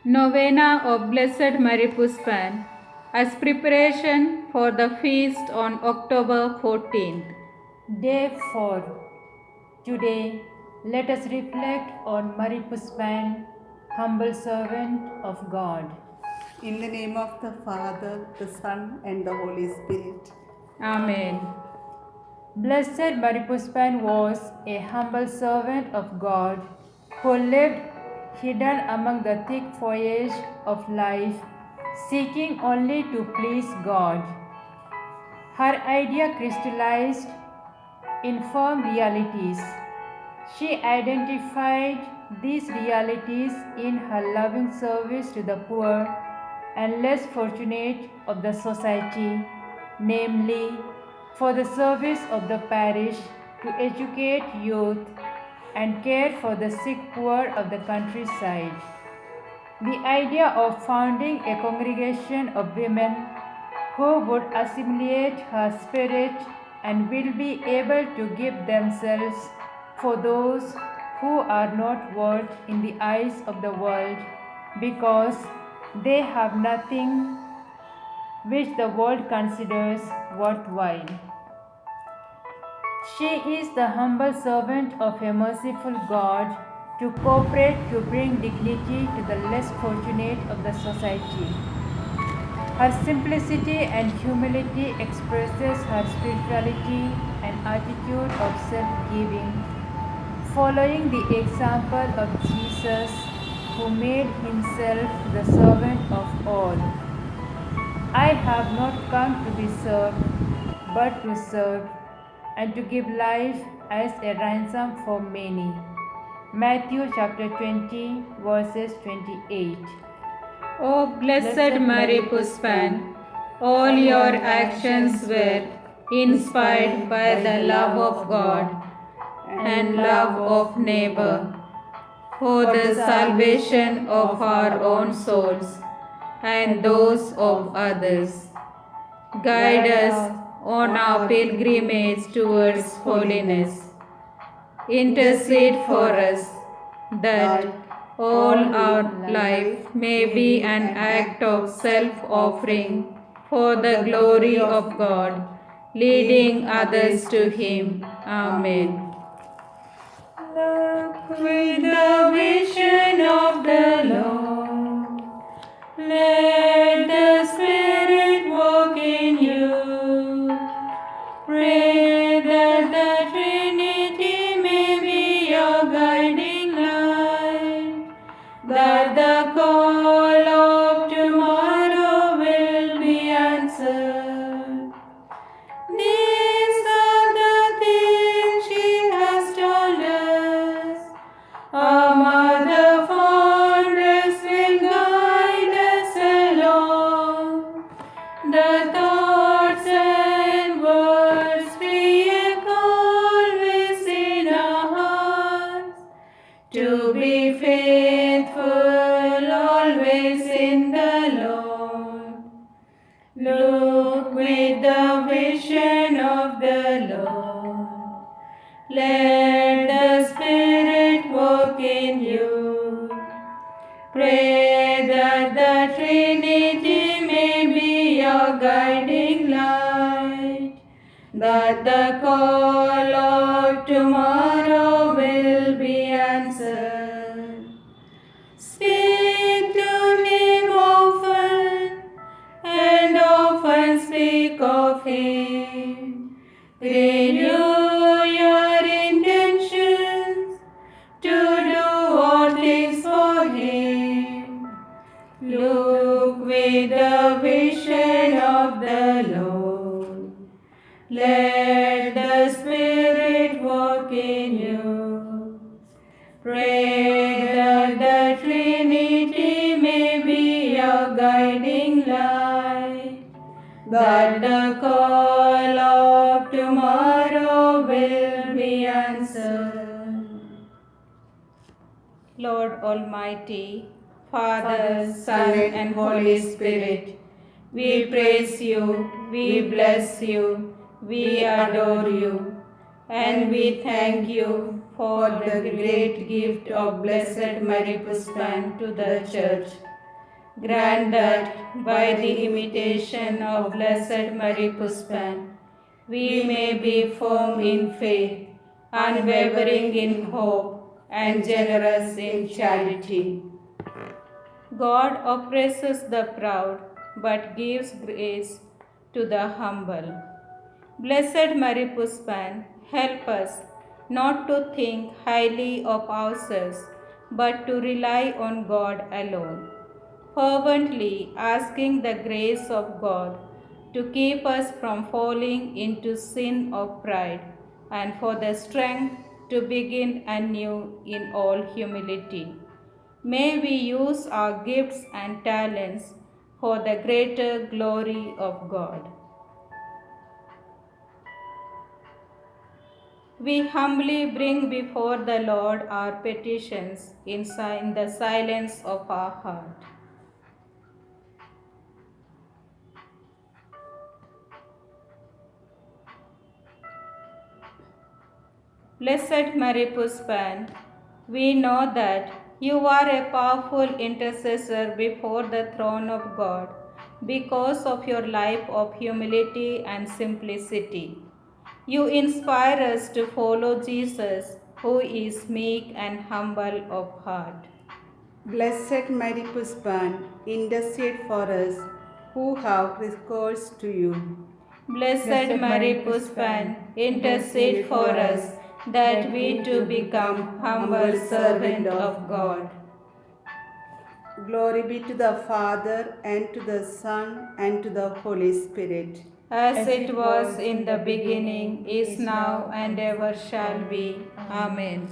Novena of Blessed Mary Puspan as preparation for the feast on October 14th. Day 4. Today, let us reflect on Mary Puspan, humble servant of God. In the name of the Father, the Son, and the Holy Spirit. Amen. Blessed Mary Puspan was a humble servant of God who lived hidden among the thick foliage of life, seeking only to please God. Her idea crystallized in firm realities. She identified these realities in her loving service to the poor and less fortunate of the society, namely, for the service of the parish, to educate youth and care for the sick poor of the countryside. The idea of founding a congregation of women who would assimilate her spirit and will be able to give themselves for those who are not worth in the eyes of the world because they have nothing which the world considers worthwhile. She is the humble servant of a merciful God to cooperate to bring dignity to the less fortunate of the society. Her simplicity and humility expresses her spirituality and attitude of self-giving, following the example of Jesus, who made himself the servant of all. I have not come to be served, but to serve, and to give life as a ransom for many. Matthew chapter 20, verses 28. O Blessed Mary Puspan, all your actions were inspired by the love of God and love of neighbor, for the salvation of our own souls and those of others. Guide us on our pilgrimage towards holiness. Intercede for us that all our life may be an act of self-offering for the glory of God, leading others to Him. Amen. Look with the vision of the Lord. Let the Spirit walk in you. Pray that the Trinity may be your guiding light, that the call of tomorrow will be answered. These are the things she has told us. A mother fondness will guide us along. The thoughts and words we echo always in our hearts. To be faithful always in the Lord. Look with the vision of the Lord. Let the Spirit walk in you. Pray that the Trinity may be your guiding light, that the call of tomorrow will be answered. Speak to him often, and often speak of him. Renew your intentions to do all things for him. Look with the vision of the Lord. Let the Spirit walk in you. Pray that the Trinity may be your guiding light, that the call of tomorrow will be answered. Lord Almighty, Father, Son, and Holy Spirit, we praise you, we bless you, we adore you, and we thank you for the great gift of Blessed Mary Puspan to the Church. grant that by the imitation of Blessed Mary Puspan, we may be firm in faith, unwavering in hope, and generous in charity. God oppresses the proud, but gives grace to the humble. Blessed Mary Puspan, help us not to think highly of ourselves, but to rely on God alone, fervently asking the grace of God to keep us from falling into sin of pride, and for the strength to begin anew in all humility. May we use our gifts and talents for the greater glory of God. We humbly bring before the Lord our petitions in the silence of our heart. Blessed Mary Puspan, we know that you are a powerful intercessor before the throne of God because of your life of humility and simplicity. You inspire us to follow Jesus, who is meek and humble of heart. Blessed Mary Puspan, intercede for us who have recourse to you. Blessed Mary Puspan, intercede for us that we too become humble servant of God. Glory be to the Father, and to the Son, and to the Holy Spirit. As it was in the beginning, is now, and ever shall be. Amen.